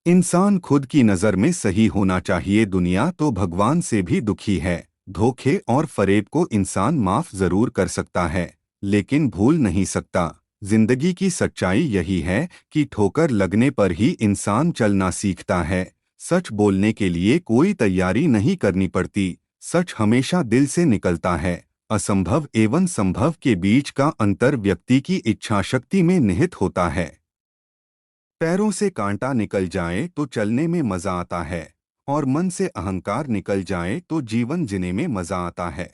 इंसान खुद की नज़र में सही होना चाहिए। दुनिया तो भगवान से भी दुखी है। धोखे और फरेब को इंसान माफ जरूर कर सकता है, लेकिन भूल नहीं सकता। जिंदगी की सच्चाई यही है कि ठोकर लगने पर ही इंसान चलना सीखता है। सच बोलने के लिए कोई तैयारी नहीं करनी पड़ती। सच हमेशा दिल से निकलता है। असंभव एवं संभव के बीच का अंतर व्यक्ति की इच्छाशक्ति में निहित होता है। पैरों से कांटा निकल जाए तो चलने में मजा आता है, और मन से अहंकार निकल जाए तो जीवन जीने में मजा आता है।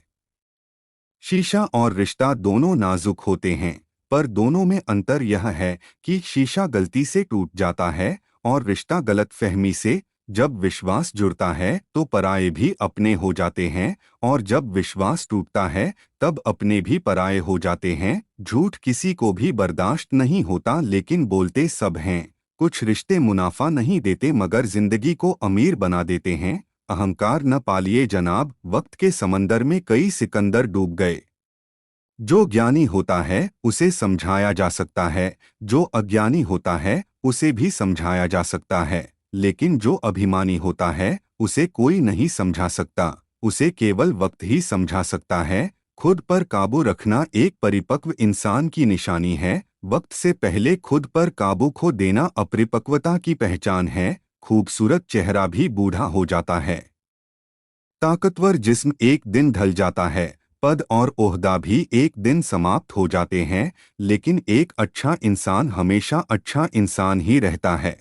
शीशा और रिश्ता दोनों नाजुक होते हैं, पर दोनों में अंतर यह है कि शीशा गलती से टूट जाता है और रिश्ता गलतफहमी से। जब विश्वास जुड़ता है तो पराये भी अपने हो जाते हैं, और जब विश्वास टूटता है तब अपने भी पराये हो जाते हैं। झूठ किसी को भी बर्दाश्त नहीं होता, लेकिन बोलते सब हैं। कुछ रिश्ते मुनाफा नहीं देते मगर जिंदगी को अमीर बना देते हैं। अहंकार न पालिए जनाब, वक्त के समंदर में कई सिकंदर डूब गए। जो ज्ञानी होता है उसे समझाया जा सकता है, जो अज्ञानी होता है उसे भी समझाया जा सकता है, लेकिन जो अभिमानी होता है उसे कोई नहीं समझा सकता। उसे केवल वक्त ही समझा सकता है। खुद पर काबू रखना एक परिपक्व इंसान की निशानी है। वक्त से पहले खुद पर काबू खो देना अपरिपक्वता की पहचान है। खूबसूरत चेहरा भी बूढ़ा हो जाता है। ताकतवर जिस्म एक दिन ढल जाता है। पद और ओहदा भी एक दिन समाप्त हो जाते हैं, लेकिन एक अच्छा इंसान हमेशा अच्छा इंसान ही रहता है।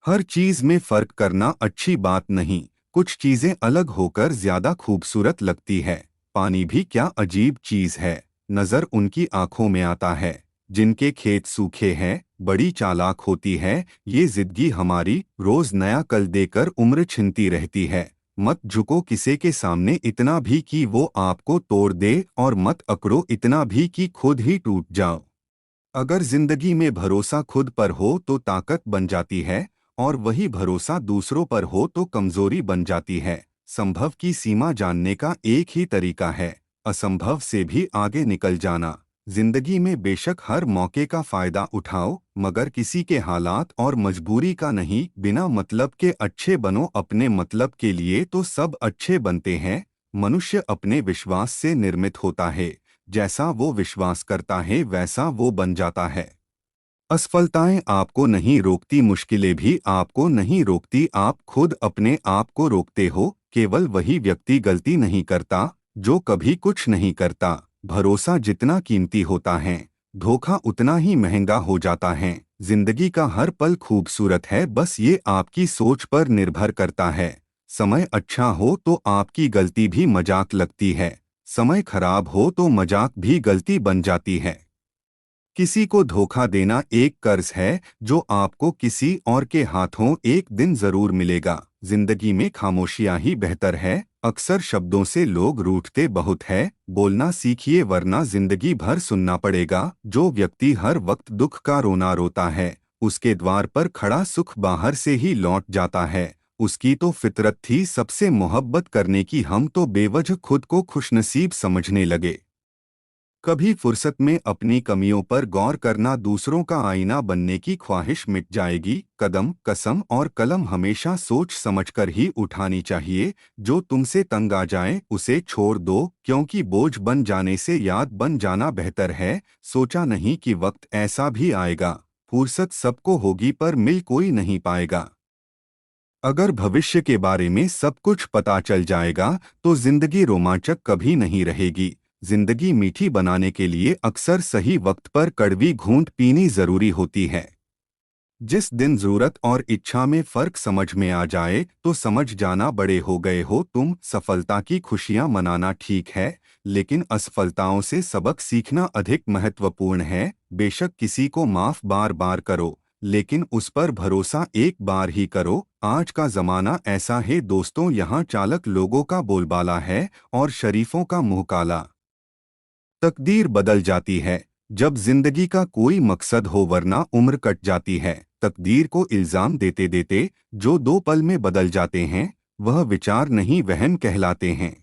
हर चीज में फर्क करना अच्छी बात नहीं। कुछ चीजें अलग होकर ज्यादा खूबसूरत लगती है। पानी भी क्या अजीब चीज है। नजर उनकी आंखों में आता है जिनके खेत सूखे हैं। बड़ी चालाक होती है ये जिंदगी हमारी, रोज नया कल देकर उम्र छिनती रहती है। मत झुको किसी के सामने इतना भी कि वो आपको तोड़ दे, और मत अकड़ो इतना भी कि खुद ही टूट जाओ। अगर जिंदगी में भरोसा खुद पर हो तो ताकत बन जाती है, और वही भरोसा दूसरों पर हो तो कमजोरी बन जाती है। संभव की सीमा जानने का एक ही तरीका है, असंभव से भी आगे निकल जाना। जिंदगी में बेशक हर मौके का फायदा उठाओ, मगर किसी के हालात और मजबूरी का नहीं। बिना मतलब के अच्छे बनो, अपने मतलब के लिए तो सब अच्छे बनते हैं। मनुष्य अपने विश्वास से निर्मित होता है। जैसा वो विश्वास करता है वैसा वो बन जाता है। असफलताएं आपको नहीं रोकती, मुश्किलें भी आपको नहीं रोकती, आप खुद अपने आप को रोकते हो। केवल वही व्यक्ति गलती नहीं करता जो कभी कुछ नहीं करता। भरोसा जितना कीमती होता है, धोखा उतना ही महंगा हो जाता है। जिंदगी का हर पल खूबसूरत है, बस ये आपकी सोच पर निर्भर करता है। समय अच्छा हो तो आपकी गलती भी मजाक लगती है। समय खराब हो तो मजाक भी गलती बन जाती है। किसी को धोखा देना एक कर्ज है जो आपको किसी और के हाथों एक दिन जरूर मिलेगा। जिंदगी में खामोशियां ही बेहतर है। अक्सर शब्दों से लोग रूठते बहुत है। बोलना सीखिए वरना जिंदगी भर सुनना पड़ेगा। जो व्यक्ति हर वक्त दुख का रोना रोता है, उसके द्वार पर खड़ा सुख बाहर से ही लौट जाता है। उसकी तो फितरत थी सबसे मोहब्बत करने की, हम तो बेवजह खुद को खुशनसीब समझने लगे। कभी फुर्सत में अपनी कमियों पर गौर करना, दूसरों का आईना बनने की ख्वाहिश मिट जाएगी। कदम, कसम और कलम हमेशा सोच समझकर ही उठानी चाहिए। जो तुमसे तंग आ जाए उसे छोड़ दो, क्योंकि बोझ बन जाने से याद बन जाना बेहतर है। सोचा नहीं कि वक्त ऐसा भी आएगा। फुर्सत सबको होगी पर मिल कोई नहीं पाएगा। अगर भविष्य के बारे में सब कुछ पता चल जाएगा तो जिंदगी रोमांचक कभी नहीं रहेगी। जिंदगी मीठी बनाने के लिए अक्सर सही वक्त पर कड़वी घूंट पीनी जरूरी होती है। जिस दिन जरूरत और इच्छा में फर्क समझ में आ जाए तो समझ जाना बड़े हो गए हो तुम। सफलता की खुशियां मनाना ठीक है, लेकिन असफलताओं से सबक सीखना अधिक महत्वपूर्ण है। बेशक किसी को माफ बार बार करो, लेकिन उस पर भरोसा एक बार ही करो। आज का जमाना ऐसा है दोस्तों, यहाँ चालक लोगों का बोलबाला है और शरीफों का मुंह काला। तकदीर बदल जाती है जब जिंदगी का कोई मकसद हो, वरना उम्र कट जाती है। तकदीर को इल्जाम देते देते जो दो पल में बदल जाते हैं, वह विचार नहीं वहम कहलाते हैं।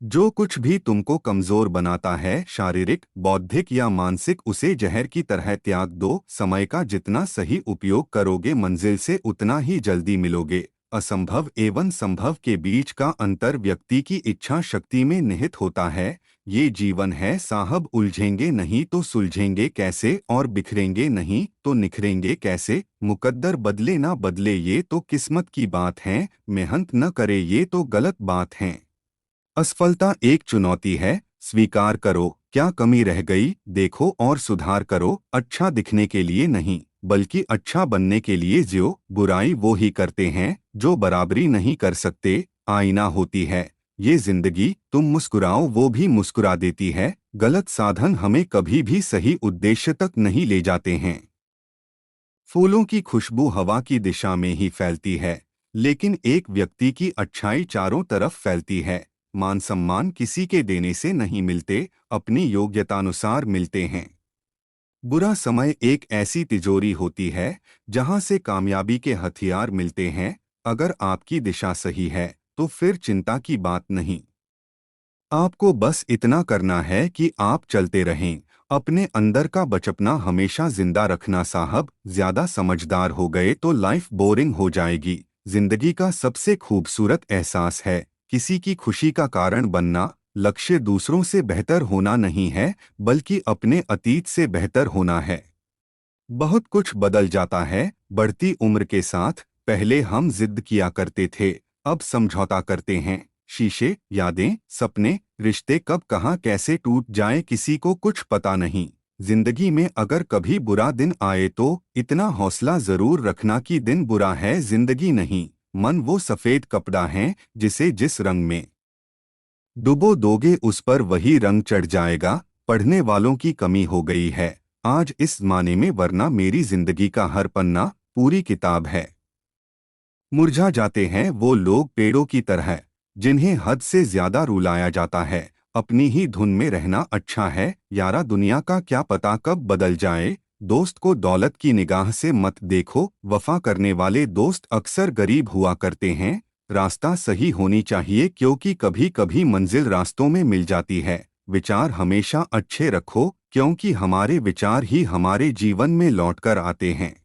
जो कुछ भी तुमको कमजोर बनाता है, शारीरिक, बौद्धिक या मानसिक, उसे जहर की तरह त्याग दो। समय का जितना सही उपयोग करोगे, मंजिल से उतना ही जल्दी मिलोगे। असंभव एवं संभव के बीच का अंतर व्यक्ति की इच्छा शक्ति में निहित होता है। ये जीवन है साहब, उलझेंगे नहीं तो सुलझेंगे कैसे, और बिखरेंगे नहीं तो निखरेंगे कैसे। मुकद्दर बदले ना बदले ये तो किस्मत की बात है, मेहनत न करे ये तो गलत बात है। असफलता एक चुनौती है, स्वीकार करो। क्या कमी रह गई देखो और सुधार करो। अच्छा दिखने के लिए नहीं, बल्कि अच्छा बनने के लिए जियो। बुराई वो ही करते हैं जो बराबरी नहीं कर सकते। आईना होती है ये जिंदगी, तुम मुस्कुराओ वो भी मुस्कुरा देती है। गलत साधन हमें कभी भी सही उद्देश्य तक नहीं ले जाते हैं। फूलों की खुशबू हवा की दिशा में ही फैलती है, लेकिन एक व्यक्ति की अच्छाई चारों तरफ फैलती है। मान सम्मान किसी के देने से नहीं मिलते, अपनी योग्यतानुसार मिलते हैं। बुरा समय एक ऐसी तिजोरी होती है जहां से कामयाबी के हथियार मिलते हैं। अगर आपकी दिशा सही है तो फिर चिंता की बात नहीं। आपको बस इतना करना है कि आप चलते रहें। अपने अंदर का बचपना हमेशा जिंदा रखना साहब। ज्यादा समझदार हो गए तो लाइफ बोरिंग हो जाएगी। जिंदगी का सबसे खूबसूरत एहसास है किसी की खुशी का कारण बनना। लक्ष्य दूसरों से बेहतर होना नहीं है, बल्कि अपने अतीत से बेहतर होना है। बहुत कुछ बदल जाता है बढ़ती उम्र के साथ। पहले हम जिद किया करते थे, अब समझौता करते हैं। शीशे, यादें, सपने, रिश्ते कब कहाँ कैसे टूट जाएं किसी को कुछ पता नहीं। जिंदगी में अगर कभी बुरा दिन आए तो इतना हौसला जरूर रखना कि दिन बुरा है, जिंदगी नहीं। मन वो सफेद कपड़ा है जिसे जिस रंग में डुबो दोगे उस पर वही रंग चढ़ जाएगा। पढ़ने वालों की कमी हो गई है आज इस ज़माने में, वरना मेरी जिंदगी का हर पन्ना पूरी किताब है। मुरझा जाते हैं वो लोग पेड़ों की तरह जिन्हें हद से ज्यादा रुलाया जाता है। अपनी ही धुन में रहना अच्छा है यारा, दुनिया का क्या पता कब बदल जाए। दोस्त को दौलत की निगाह से मत देखो, वफा करने वाले दोस्त अक्सर गरीब हुआ करते हैं। रास्ता सही होनी चाहिए क्योंकि कभी कभी मंजिल रास्तों में मिल जाती है। विचार हमेशा अच्छे रखो क्योंकि हमारे विचार ही हमारे जीवन में लौटकर आते हैं।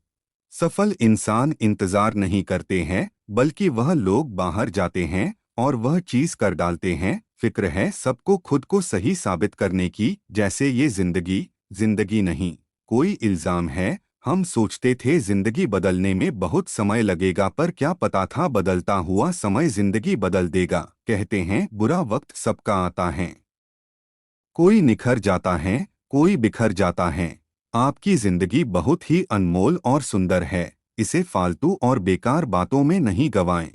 सफल इंसान इंतजार नहीं करते हैं, बल्कि वह लोग बाहर जाते हैं और वह चीज कर डालते हैं। फिक्र है सबको खुद को सही साबित करने की, जैसे ये जिंदगी जिंदगी नहीं कोई इल्जाम है। हम सोचते थे जिंदगी बदलने में बहुत समय लगेगा, पर क्या पता था बदलता हुआ समय जिंदगी बदल देगा। कहते हैं बुरा वक्त सबका आता है, कोई निखर जाता है, कोई बिखर जाता है। आपकी जिंदगी बहुत ही अनमोल और सुंदर है, इसे फालतू और बेकार बातों में नहीं गवाएं।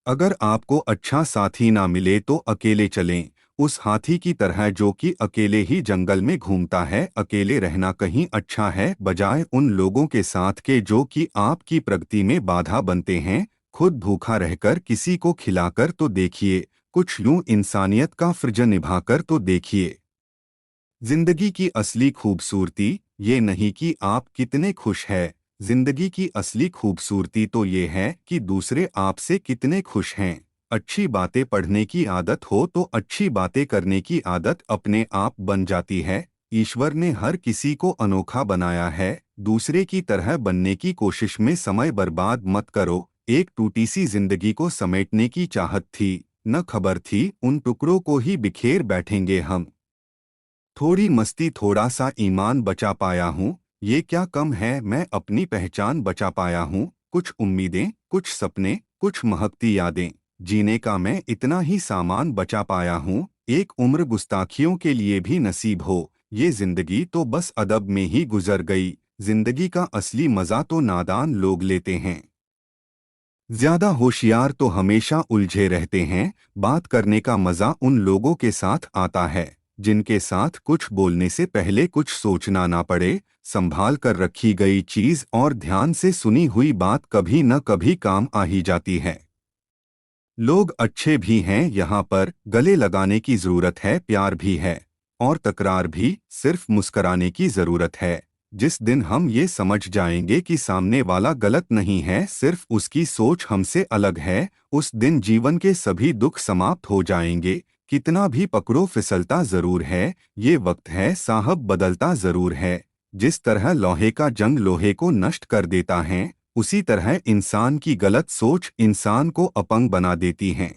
अगर आपको अच्छा साथी ना मिले तो अकेले चलें, उस हाथी की तरह जो कि अकेले ही जंगल में घूमता है। अकेले रहना कहीं अच्छा है, बजाय उन लोगों के साथ के जो कि आपकी प्रगति में बाधा बनते हैं। खुद भूखा रहकर किसी को खिलाकर तो देखिए, कुछ यूं इंसानियत का फर्ज निभाकर तो देखिए। जिंदगी की असली खूबसूरती ये नहीं कि आप कितने खुश हैं, जिंदगी की असली खूबसूरती तो ये है कि दूसरे आपसे कितने खुश हैं। अच्छी बातें पढ़ने की आदत हो तो अच्छी बातें करने की आदत अपने आप बन जाती है। ईश्वर ने हर किसी को अनोखा बनाया है, दूसरे की तरह बनने की कोशिश में समय बर्बाद मत करो। एक टूटी सी जिंदगी को समेटने की चाहत थी, न खबर थी उन टुकड़ों को ही बिखेर बैठेंगे हम। थोड़ी मस्ती थोड़ा सा ईमान बचा पाया हूँ, ये क्या कम है, मैं अपनी पहचान बचा पाया हूँ। कुछ उम्मीदें, कुछ सपने, कुछ महकती यादें, जीने का मैं इतना ही सामान बचा पाया हूँ। एक उम्र गुस्ताखियों के लिए भी नसीब हो, ये जिंदगी तो बस अदब में ही गुजर गई। जिंदगी का असली मजा तो नादान लोग लेते हैं। ज्यादा होशियार तो हमेशा उलझे रहते हैं। बात करने का मजा उन लोगों के साथ आता है जिनके साथ कुछ बोलने से पहले कुछ सोचना ना पड़े। संभाल कर रखी गई चीज और ध्यान से सुनी हुई बात कभी न कभी काम आ ही जाती है। लोग अच्छे भी हैं यहाँ पर, गले लगाने की जरूरत है, प्यार भी है और तकरार भी, सिर्फ मुस्कराने की जरूरत है। जिस दिन हम ये समझ जाएंगे कि सामने वाला गलत नहीं है, सिर्फ उसकी सोच हमसे अलग है, उस दिन जीवन के सभी दुख समाप्त हो जाएंगे। कितना भी पकड़ो फिसलता जरूर है, ये वक्त है साहब बदलता जरूर है। जिस तरह लोहे का जंग लोहे को नष्ट कर देता है, उसी तरह इंसान की गलत सोच इंसान को अपंग बना देती है।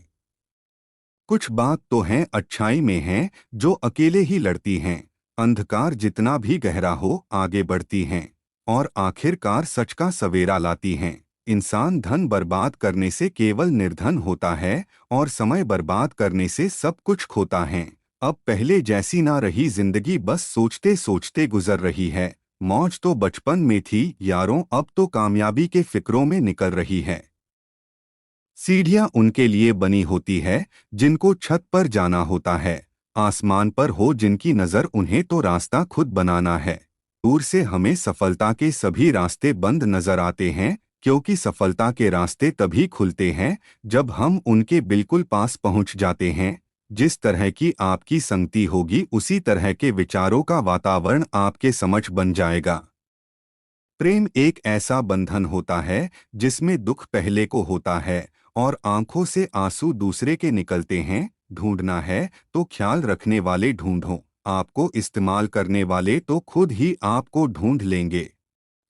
कुछ बात तो हैं अच्छाई में हैं, जो अकेले ही लड़ती हैं। अंधकार जितना भी गहरा हो आगे बढ़ती हैं, और आखिरकार सच का सवेरा लाती हैं। इंसान धन बर्बाद करने से केवल निर्धन होता है, और समय बर्बाद करने से सब कुछ खोता है। अब पहले जैसी ना रही जिंदगी, बस सोचते सोचते गुजर रही है। मौज तो बचपन में थी यारों, अब तो कामयाबी के फिक्रों में निकल रही है। सीढ़ियां उनके लिए बनी होती है जिनको छत पर जाना होता है। आसमान पर हो जिनकी नज़र, उन्हें तो रास्ता खुद बनाना है। दूर से हमें सफलता के सभी रास्ते बंद नजर आते हैं, क्योंकि सफलता के रास्ते तभी खुलते हैं जब हम उनके बिल्कुल पास पहुंच जाते हैं। जिस तरह की आपकी संगति होगी, उसी तरह के विचारों का वातावरण आपके समझ बन जाएगा। प्रेम एक ऐसा बंधन होता है जिसमें दुख पहले को होता है, और आंखों से आंसू दूसरे के निकलते हैं। ढूंढना है तो ख्याल रखने वाले ढूंढो, आपको इस्तेमाल करने वाले तो खुद ही आपको ढूंढ लेंगे।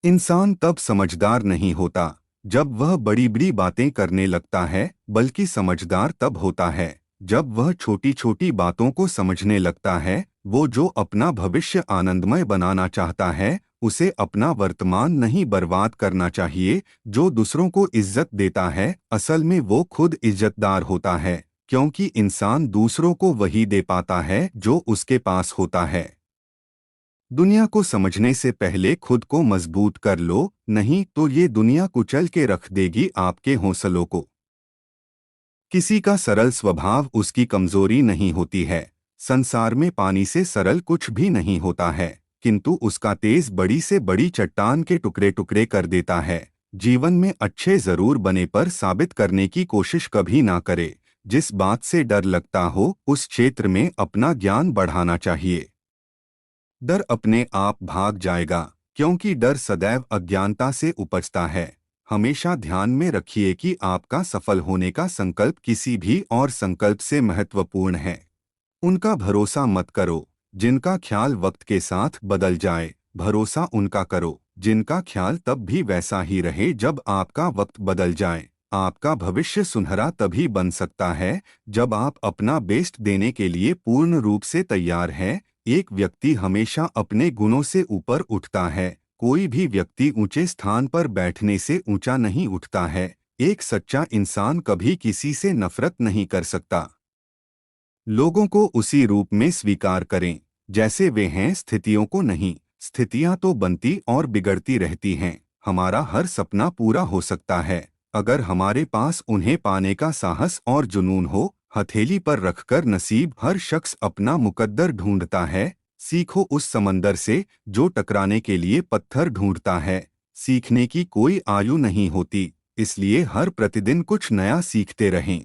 इंसान तब समझदार नहीं होता जब वह बड़ी बड़ी बातें करने लगता है, बल्कि समझदार तब होता है जब वह छोटी छोटी बातों को समझने लगता है। वो जो अपना भविष्य आनंदमय बनाना चाहता है, उसे अपना वर्तमान नहीं बर्बाद करना चाहिए। जो दूसरों को इज्जत देता है, असल में वो खुद इज्जतदार होता है, क्योंकि इंसान दूसरों को वही दे पाता है जो उसके पास होता है। दुनिया को समझने से पहले खुद को मजबूत कर लो, नहीं तो ये दुनिया कुचल के रख देगी आपके हौसलों को। किसी का सरल स्वभाव उसकी कमजोरी नहीं होती है। संसार में पानी से सरल कुछ भी नहीं होता है, किंतु उसका तेज बड़ी से बड़ी चट्टान के टुकड़े टुकड़े कर देता है। जीवन में अच्छे जरूर बने, पर साबित करने की कोशिश कभी ना करे। जिस बात से डर लगता हो, उस क्षेत्र में अपना ज्ञान बढ़ाना चाहिए। डर अपने आप भाग जाएगा, क्योंकि डर सदैव अज्ञानता से उपजता है। हमेशा ध्यान में रखिए कि आपका सफल होने का संकल्प किसी भी और संकल्प से महत्वपूर्ण है। उनका भरोसा मत करो जिनका ख्याल वक्त के साथ बदल जाए, भरोसा उनका करो जिनका ख्याल तब भी वैसा ही रहे जब आपका वक्त बदल जाए। आपका भविष्य सुनहरा तभी बन सकता है जब आप अपना बेस्ट देने के लिए पूर्ण रूप से तैयार हैं। एक व्यक्ति हमेशा अपने गुणों से ऊपर उठता है, कोई भी व्यक्ति ऊंचे स्थान पर बैठने से ऊंचा नहीं उठता है। एक सच्चा इंसान कभी किसी से नफरत नहीं कर सकता। लोगों को उसी रूप में स्वीकार करें जैसे वे हैं, स्थितियों को नहीं। स्थितियां तो बनती और बिगड़ती रहती हैं। हमारा हर सपना पूरा हो सकता है अगर हमारे पास उन्हें पाने का साहस और जुनून हो। हथेली पर रखकर नसीब हर शख्स अपना मुकद्दर ढूंढता है। सीखो उस समंदर से जो टकराने के लिए पत्थर ढूंढता है। सीखने की कोई आयु नहीं होती, इसलिए हर प्रतिदिन कुछ नया सीखते रहें।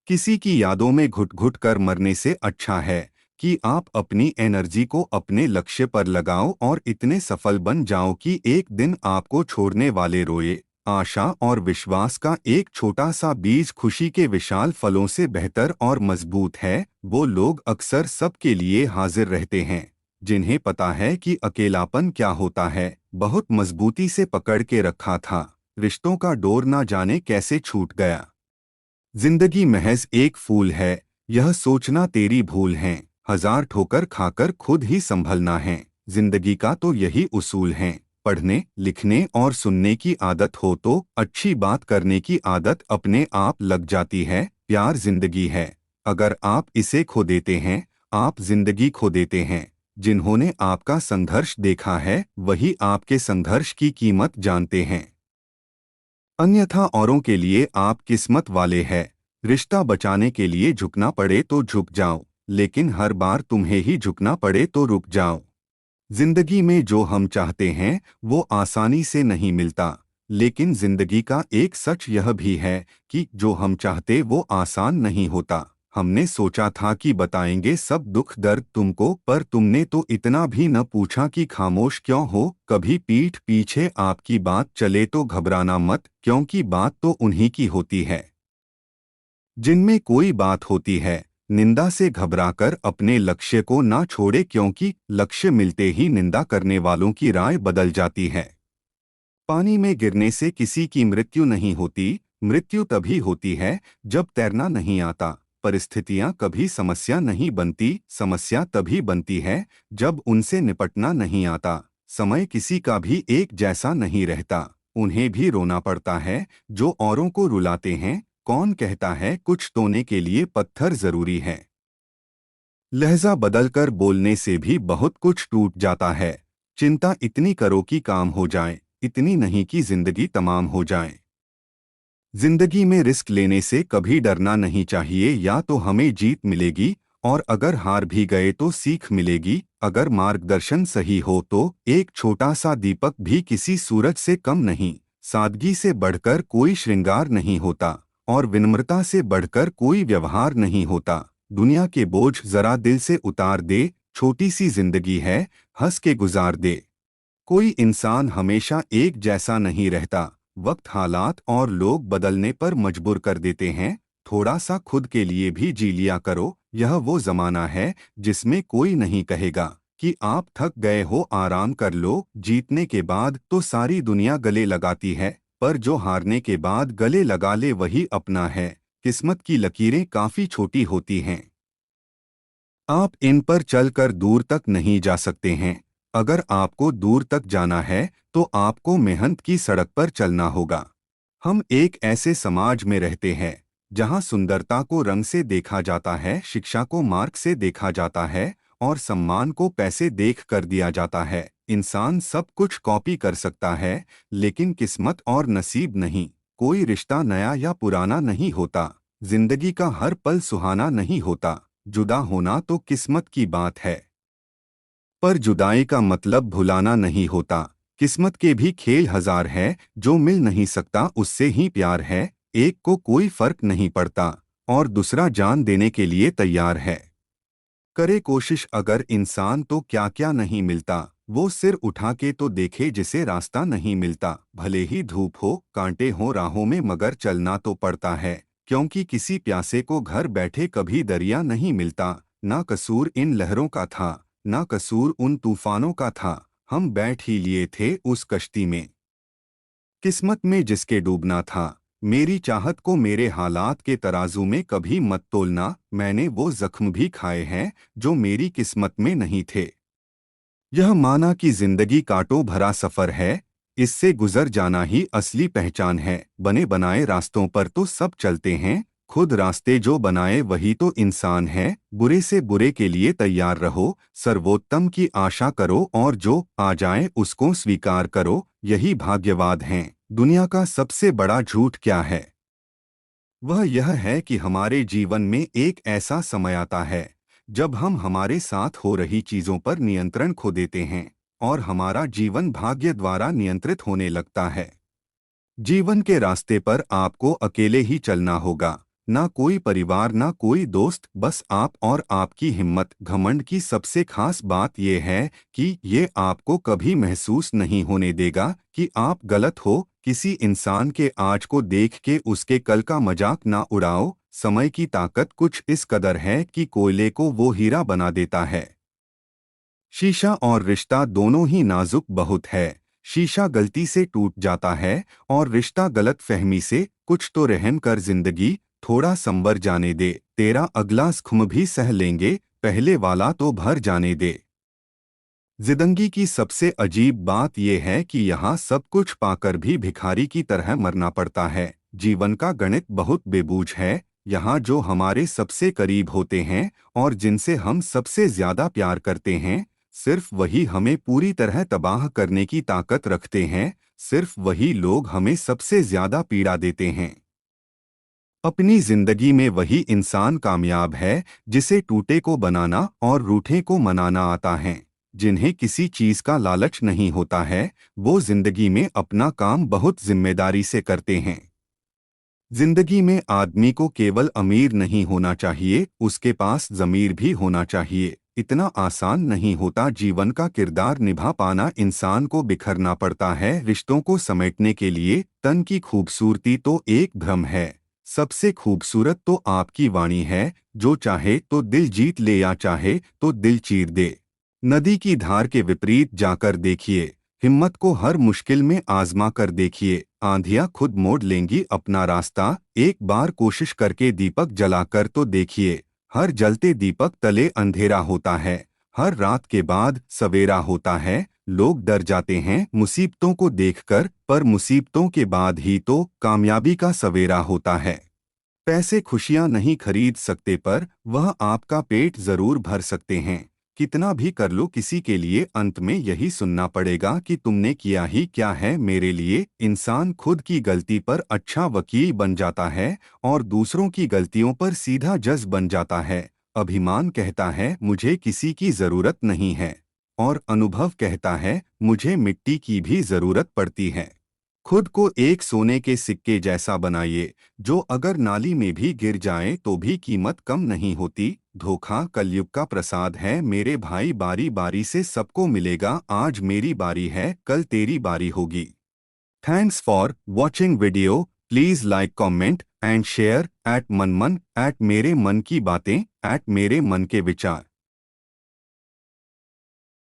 किसी की यादों में घुट घुट कर मरने से अच्छा है कि आप अपनी एनर्जी को अपने लक्ष्य पर लगाओ और इतने सफल बन जाओ कि एक दिन आपको छोड़ने वाले रोए। आशा और विश्वास का एक छोटा सा बीज खुशी के विशाल फलों से बेहतर और मजबूत है। वो लोग अक्सर सबके लिए हाजिर रहते हैं जिन्हें पता है कि अकेलापन क्या होता है। बहुत मजबूती से पकड़ के रखा था, रिश्तों का डोर ना जाने कैसे छूट गया। जिंदगी महज एक फूल है, यह सोचना तेरी भूल है। हजार ठोकर खाकर खुद ही संभलना है। जिंदगी का तो यही उसूल है। पढ़ने लिखने और सुनने की आदत हो तो अच्छी बात करने की आदत अपने आप लग जाती है। प्यार जिंदगी है, अगर आप इसे खो देते हैं, आप जिंदगी खो देते हैं। जिन्होंने आपका संघर्ष देखा है, वही आपके संघर्ष की कीमत जानते हैं। अन्यथा औरों के लिए आप किस्मत वाले हैं। रिश्ता बचाने के लिए झुकना पड़े तो झुक जाओ, लेकिन हर बार तुम्हें ही झुकना पड़े तो रुक जाओ। जिंदगी में जो हम चाहते हैं वो आसानी से नहीं मिलता, लेकिन जिंदगी का एक सच यह भी है कि जो हम चाहते वो आसान नहीं होता। हमने सोचा था कि बताएंगे सब दुख दर्द तुमको, पर तुमने तो इतना भी न पूछा कि खामोश क्यों हो। कभी पीठ पीछे आपकी बात चले तो घबराना मत, क्योंकि बात तो उन्हीं की होती है जिनमें कोई बात होती है। निंदा से घबराकर अपने लक्ष्य को ना छोड़े, क्योंकि लक्ष्य मिलते ही निंदा करने वालों की राय बदल जाती है। पानी में गिरने से किसी की मृत्यु नहीं होती, मृत्यु तभी होती है जब तैरना नहीं आता। परिस्थितियां कभी समस्या नहीं बनती, समस्या तभी बनती है जब उनसे निपटना नहीं आता। समय किसी का भी एक जैसा नहीं रहता, उन्हें भी रोना पड़ता है जो औरों को रुलाते हैं। कौन कहता है कुछ तोड़ने के लिए पत्थर जरूरी है? लहजा बदलकर बोलने से भी बहुत कुछ टूट जाता है। चिंता इतनी करो कि काम हो जाए, इतनी नहीं कि जिंदगी तमाम हो जाए। जिंदगी में रिस्क लेने से कभी डरना नहीं चाहिए, या तो हमें जीत मिलेगी और अगर हार भी गए तो सीख मिलेगी। अगर मार्गदर्शन सही हो तो एक छोटा सा दीपक भी किसी सूरज से कम नहीं। सादगी से बढ़कर कोई श्रृंगार नहीं होता और विनम्रता से बढ़कर कोई व्यवहार नहीं होता। दुनिया के बोझ जरा दिल से उतार दे, छोटी सी जिंदगी है, हंस के गुजार दे। कोई इंसान हमेशा एक जैसा नहीं रहता, वक्त, हालात और लोग बदलने पर मजबूर कर देते हैं। थोड़ा सा खुद के लिए भी जी लिया करो। यह वो जमाना है जिसमें कोई नहीं कहेगा कि आप थक गए हो, आराम कर लो। जीतने के बाद तो सारी दुनिया गले लगाती है, पर जो हारने के बाद गले लगा ले वही अपना है। किस्मत की लकीरें काफी छोटी होती हैं, आप इन पर चलकर दूर तक नहीं जा सकते हैं। अगर आपको दूर तक जाना है तो आपको मेहनत की सड़क पर चलना होगा। हम एक ऐसे समाज में रहते हैं जहां सुंदरता को रंग से देखा जाता है, शिक्षा को मार्क से देखा जाता है और सम्मान को पैसे देख कर दिया जाता है। इंसान सब कुछ कॉपी कर सकता है, लेकिन किस्मत और नसीब नहीं। कोई रिश्ता नया या पुराना नहीं होता, जिंदगी का हर पल सुहाना नहीं होता। जुदा होना तो किस्मत की बात है, पर जुदाई का मतलब भुलाना नहीं होता। किस्मत के भी खेल हजार है, जो मिल नहीं सकता उससे ही प्यार है। एक को कोई फर्क नहीं पड़ता और दूसरा जान देने के लिए तैयार है। करे कोशिश अगर इंसान तो क्या क्या नहीं मिलता, वो सिर उठा के तो देखे जिसे रास्ता नहीं मिलता। भले ही धूप हो, कांटे हो राहों में, मगर चलना तो पड़ता है, क्योंकि किसी प्यासे को घर बैठे कभी दरिया नहीं मिलता। ना कसूर इन लहरों का था, ना कसूर उन तूफानों का था, हम बैठ ही लिए थे उस कश्ती में। किस्मत में जिसके डूबना था, मेरी चाहत को मेरे हालात के तराजू में कभी मत तोलना। मैंने वो जख्म भी खाए हैं जो मेरी किस्मत में नहीं थे। यह माना कि जिंदगी कांटों भरा सफर है, इससे गुजर जाना ही असली पहचान है। बने बनाए रास्तों पर तो सब चलते हैं, खुद रास्ते जो बनाए वही तो इंसान है। बुरे से बुरे के लिए तैयार रहो, सर्वोत्तम की आशा करो और जो आ जाए उसको स्वीकार करो, यही भाग्यवाद हैं। दुनिया का सबसे बड़ा झूठ क्या है? वह यह है कि हमारे जीवन में एक ऐसा समय आता है जब हम हमारे साथ हो रही चीजों पर नियंत्रण खो देते हैं और हमारा जीवन भाग्य द्वारा नियंत्रित होने लगता है। जीवन के रास्ते पर आपको अकेले ही चलना होगा, ना कोई परिवार, ना कोई दोस्त, बस आप और आपकी हिम्मत। घमंड की सबसे खास बात यह है कि ये आपको कभी महसूस नहीं होने देगा कि आप गलत हो। किसी इंसान के आज को देख के उसके कल का मजाक ना उड़ाओ। समय की ताकत कुछ इस कदर है कि कोयले को वो हीरा बना देता है। शीशा और रिश्ता दोनों ही नाजुक बहुत है। शीशा गलती से टूट जाता है और रिश्ता गलत फहमी से। कुछ तो रहम कर जिंदगी, थोड़ा संवर जाने दे। तेरा अगला जख्म भी सह लेंगे, पहले वाला तो भर जाने दे। जिंदगी की सबसे अजीब बात यह है कि यहाँ सब कुछ पाकर भी भिखारी की तरह मरना पड़ता है। जीवन का गणित बहुत बेबूझ है। यहाँ जो हमारे सबसे करीब होते हैं और जिनसे हम सबसे ज्यादा प्यार करते हैं, सिर्फ वही हमें पूरी तरह तबाह करने की ताकत रखते हैं। सिर्फ वही लोग हमें सबसे ज्यादा पीड़ा देते हैं। अपनी जिंदगी में वही इंसान कामयाब है जिसे टूटे को बनाना और रूठे को मनाना आता है। जिन्हें किसी चीज का लालच नहीं होता है, वो जिंदगी में अपना काम बहुत जिम्मेदारी से करते हैं। जिंदगी में आदमी को केवल अमीर नहीं होना चाहिए, उसके पास ज़मीर भी होना चाहिए। इतना आसान नहीं होता जीवन का किरदार निभा पाना, इंसान को बिखरना पड़ता है रिश्तों को समेटने के लिए। तन की खूबसूरती तो एक भ्रम है, सबसे खूबसूरत तो आपकी वाणी है जो चाहे तो दिल जीत ले या चाहे तो दिल चीर दे। नदी की धार के विपरीत जाकर देखिए, हिम्मत को हर मुश्किल में आजमा कर देखिए, आंधियां खुद मोड़ लेंगी अपना रास्ता। एक बार कोशिश करके दीपक जलाकर तो देखिए, हर जलते दीपक तले अंधेरा होता है, हर रात के बाद सवेरा होता है। लोग डर जाते हैं मुसीबतों को देखकर, पर मुसीबतों के बाद ही तो कामयाबी का सवेरा होता है। पैसे खुशियां नहीं खरीद सकते, पर वह आपका पेट जरूर भर सकते हैं। कितना भी कर लो किसी के लिए, अंत में यही सुनना पड़ेगा कि तुमने किया ही क्या है मेरे लिए। इंसान खुद की गलती पर अच्छा वकील बन जाता है और दूसरों की गलतियों पर सीधा जज बन जाता है। अभिमान कहता है मुझे किसी की जरूरत नहीं है, और अनुभव कहता है मुझे मिट्टी की भी जरूरत पड़ती है। खुद को एक सोने के सिक्के जैसा बनाइए, जो अगर नाली में भी गिर जाए तो भी कीमत कम नहीं होती। धोखा कलयुग का प्रसाद है मेरे भाई, बारी बारी से सबको मिलेगा, आज मेरी बारी है कल तेरी बारी होगी। Thanks for watching video. Please like, comment and share. @मनमन, @मेरे मन की बातें, @मेरे मन के विचार।